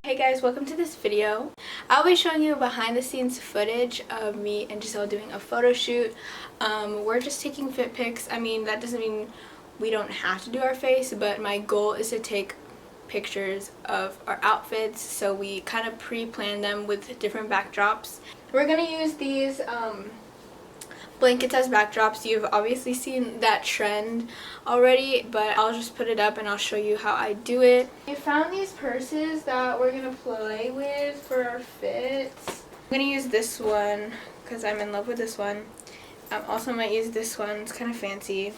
Hey guys, welcome to this video. I'll be showing you behind the scenes footage of me and Giselle doing a photo shoot. We're just taking fit pics. I mean, that doesn't mean we don't have to do our face, but my goal is to take pictures of our outfits, so we kind of pre-plan them with different backdrops. We're gonna use these blankets as backdrops. You've obviously seen that trend already, but I'll just put it up and I'll show you how I do it. We found these purses that we're gonna play with for our fits. I'm gonna use this one because I'm in love with this one. I also might use this one. It's kind of fancy,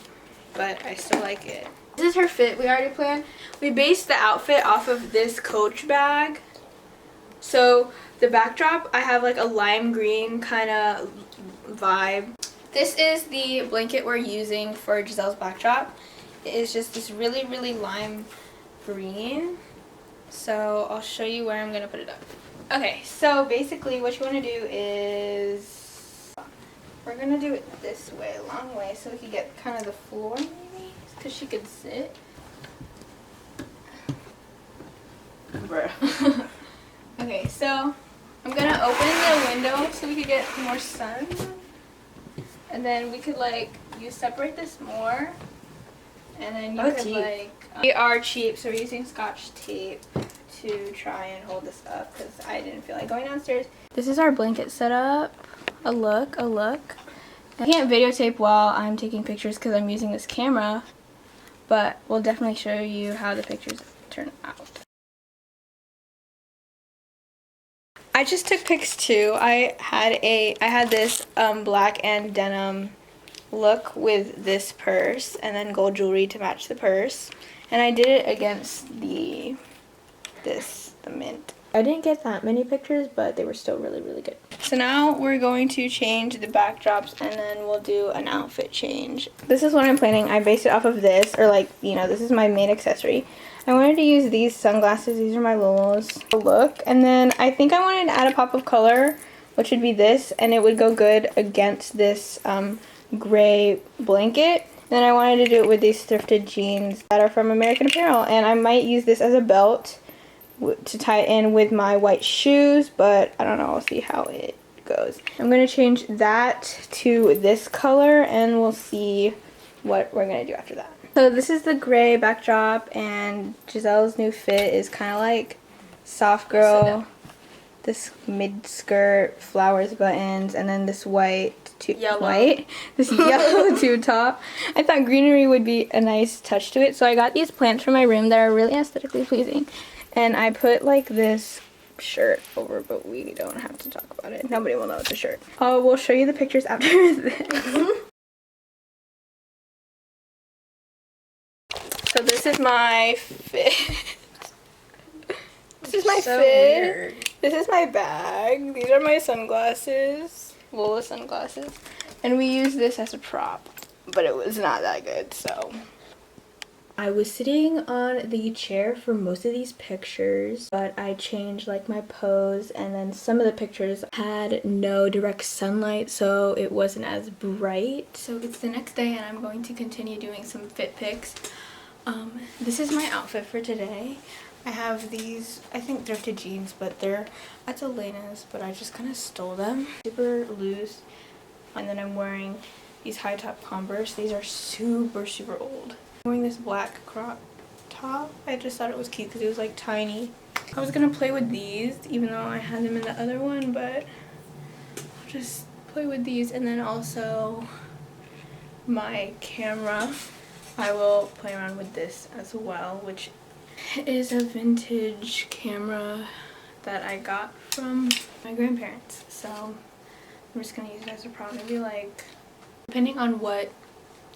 but I still like it. This is her fit we already planned. We based the outfit off of this Coach bag. So the backdrop, I have like a lime green kind of vibe. This is the blanket we're using for Giselle's backdrop. It is just this really lime green. So I'll show you where I'm going to put it up. Okay, so basically what you want to do is, we're going to do it this way, a long way, so we can get kind of the floor maybe, because she could sit. Bruh. Okay, so I'm going to open the window so we could get more sun. And then we could you separate this more, and then you could we are cheap, so we're using Scotch tape to try and hold this up because I didn't feel like going downstairs. This is our blanket setup. A look. I can't videotape while I'm taking pictures because I'm using this camera, but we'll definitely show you how the pictures turn out. I just took pics too. I had this black and denim look with this purse and then gold jewelry to match the purse, and I did it against the mint. I didn't get that many pictures, but they were still really good. So now we're going to change the backdrops and then we'll do an outfit change. This is what I'm planning. I based it off of this, or this is my main accessory. I wanted to use these sunglasses. These are my Lulu's look. And then I think I wanted to add a pop of color, which would be this, and it would go good against this gray blanket. Then I wanted to do it with these thrifted jeans that are from American Apparel, and I might use this as a belt to tie in with my white shoes, but I don't know. I'll see how it goes. I'm going to change that to this color, and we'll see what we're going to do after that. So this is the gray backdrop, and Giselle's new fit is kind of like soft girl. This mid skirt, flowers, buttons, and then this this yellow tube top. I thought greenery would be a nice touch to it, so I got these plants from my room that are really aesthetically pleasing, and I put this shirt over, but we don't have to talk about it. Nobody will know it's a shirt. We'll show you the pictures after this. So this is my fit. This is my fit. Weird. This is my bag. These are my sunglasses. Lola sunglasses. And we use this as a prop, but it was not that good, so. I was sitting on the chair for most of these pictures, but I changed my pose, and then some of the pictures had no direct sunlight, so it wasn't as bright. So it's the next day and I'm going to continue doing some fit pics. This is my outfit for today. I have these, I think, thrifted jeans, but they're at Elena's, but I just kind of stole them. Super loose. And then I'm wearing these high top Converse. These are super old. I'm wearing this black crop top. I just thought it was cute because it was tiny. I was gonna play with these even though I had them in the other one, but I'll just play with these. And then also my camera, I will play around with this as well, which is a vintage camera that I got from my grandparents. So I'm just gonna use it as a prop. Maybe depending on what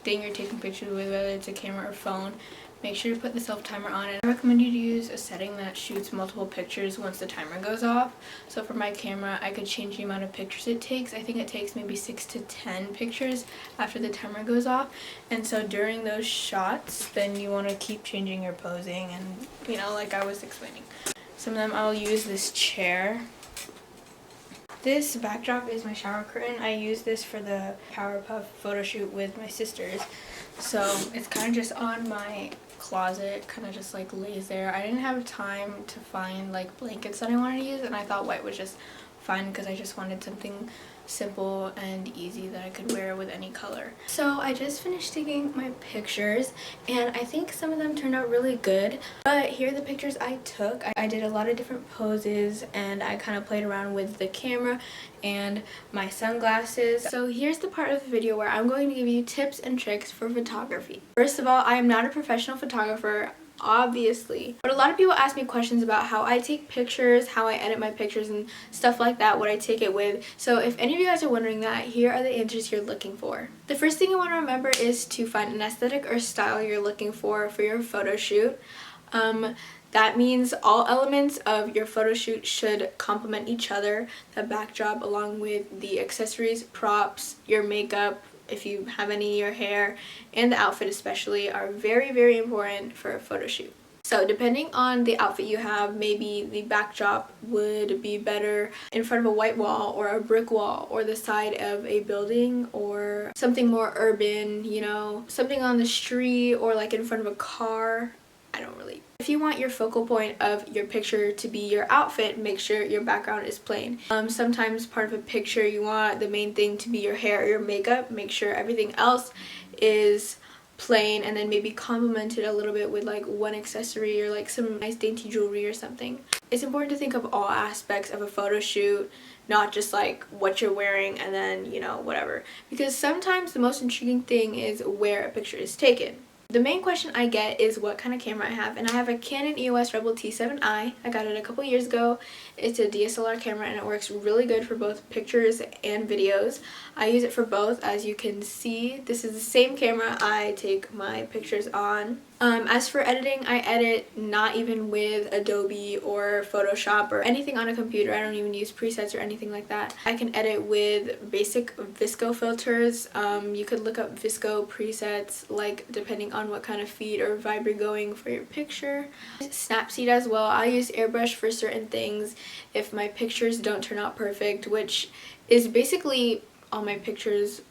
thing you're taking pictures with, whether it's a camera or phone, make sure to put the self timer on. And I recommend you to use a setting that shoots multiple pictures once the timer goes off. So for my camera, I could change the amount of pictures it takes. I think it takes maybe 6 to 10 pictures after the timer goes off. And so during those shots, then you want to keep changing your posing, and like I was explaining. Some of them I'll use this chair. This backdrop is my shower curtain. I use this for the Powerpuff photo shoot with my sisters. So it's kind of just on my closet kind of just like lays there. I didn't have time to find like blankets that I wanted to use, and I thought white was just fine because I just wanted something simple and easy that I could wear with any color. So I just finished taking my pictures, and I think some of them turned out really good, but here are the pictures I took. I did a lot of different poses, and I kind of played around with the camera and my sunglasses. So here's the part of the video where I'm going to give you tips and tricks for photography. First of all, I am not a professional photographer, obviously, but a lot of people ask me questions about how I take pictures, how I edit my pictures and stuff like that, what I take it with. So if any of you guys are wondering that, here are the answers you're looking for. The first thing you want to remember is to find an aesthetic or style you're looking for your photo shoot. That means all elements of your photo shoot should complement each other. The backdrop along with the accessories, props, your makeup, if you have any, your hair, and the outfit especially are very, very important for a photo shoot. So depending on the outfit you have, maybe the backdrop would be better in front of a white wall or a brick wall or the side of a building, or something more urban, you know, something on the street or like in front of a car. I don't really. If you want your focal point of your picture to be your outfit, make sure your background is plain. Sometimes part of a picture you want the main thing to be your hair or your makeup. Make sure everything else is plain, and then maybe complement it a little bit with like one accessory or like some nice dainty jewelry or something. It's important to think of all aspects of a photo shoot, not just like what you're wearing and then, you know, whatever. Because sometimes the most intriguing thing is where a picture is taken. The main question I get is what kind of camera I have, and I have a Canon EOS Rebel T7i. I got it a couple years ago. It's a DSLR camera and it works really good for both pictures and videos. I use it for both. As you can see, this is the same camera I take my pictures on. As for editing, I edit not even with Adobe or Photoshop or anything on a computer. I don't even use presets or anything like that. I can edit with basic VSCO filters. You could look up VSCO presets, like depending on what kind of feed or vibe you're going for your picture. Snapseed as well. I use airbrush for certain things if my pictures don't turn out perfect, which is basically all my pictures.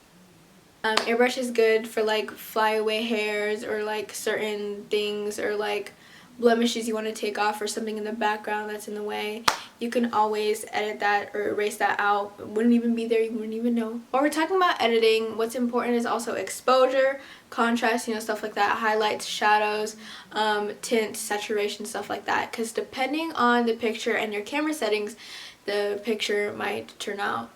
Airbrush is good for like flyaway hairs or like certain things or like blemishes you want to take off or something in the background that's in the way. You can always edit that or erase that out. It wouldn't even be there, you wouldn't even know. While we're talking about editing, what's important is also exposure, contrast, you know, stuff like that, highlights, shadows, tint, saturation, stuff like that, because depending on the picture and your camera settings, the picture might turn out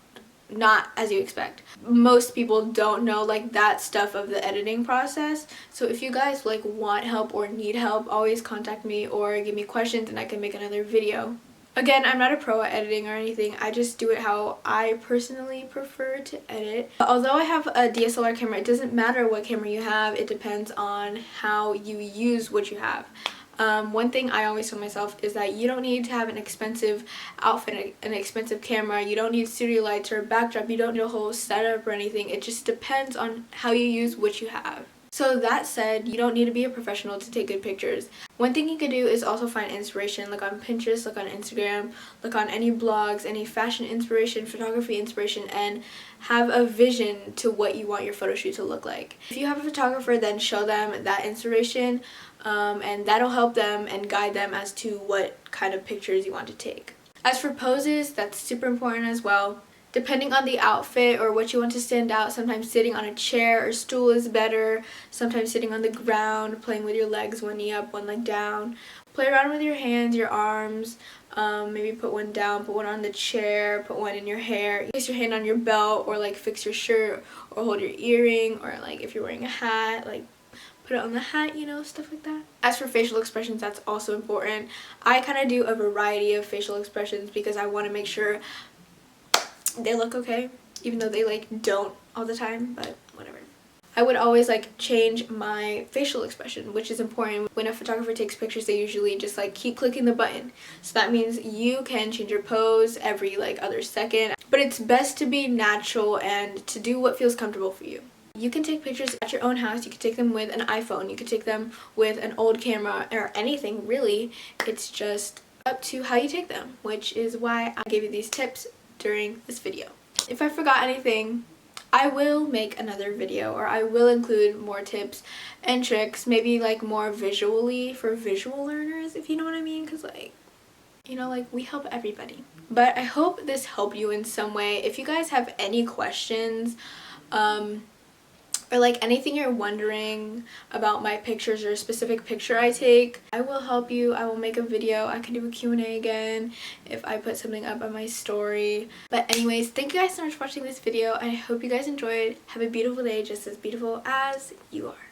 not as you expect. Most people don't know like that stuff of the editing process, so if you guys like want help or need help, always contact me or give me questions and I can make another video. Again, I'm not a pro at editing or anything, I just do it how I personally prefer to edit. Although I have a DSLR camera, it doesn't matter what camera you have, it depends on how you use what you have. One thing I always tell myself is that you don't need to have an expensive outfit, an expensive camera, you don't need studio lights or a backdrop, you don't need a whole setup or anything. It just depends on how you use what you have. So that said, you don't need to be a professional to take good pictures. One thing you could do is also find inspiration. Look on Pinterest, look on Instagram, look on any blogs, any fashion inspiration, photography inspiration, and have a vision to what you want your photo shoot to look like. If you have a photographer, then show them that inspiration, and that'll help them and guide them as to what kind of pictures you want to take. As for poses, that's super important as well. Depending on the outfit or what you want to stand out, sometimes sitting on a chair or stool is better, sometimes sitting on the ground, playing with your legs, one knee up, one leg down. Play around with your hands, your arms, maybe put one down, put one on the chair, put one in your hair, place your hand on your belt, or like fix your shirt or hold your earring, or like if you're wearing a hat, like put it on the hat, you know, stuff like that. As for facial expressions, that's also important. I kind of do a variety of facial expressions because I want to make sure they look okay, even though they like don't all the time, but whatever. I would always like change my facial expression, which is important. When a photographer takes pictures, they usually just like keep clicking the button. So that means you can change your pose every like other second, but it's best to be natural and to do what feels comfortable for you. You can take pictures at your own house, you can take them with an iPhone, you can take them with an old camera or anything really. It's just up to how you take them, which is why I gave you these tips during this video. If I forgot anything, I will make another video, or I will include more tips and tricks, maybe like more visually for visual learners, if you know what I mean, because like, you know, like we help everybody. But I hope this helped you in some way. If you guys have any questions, or like anything you're wondering about my pictures or a specific picture I take, I will help you. I will make a video. I can do a Q&A again if I put something up on my story. But anyways, thank you guys so much for watching this video. I hope you guys enjoyed. Have a beautiful day, just as beautiful as you are.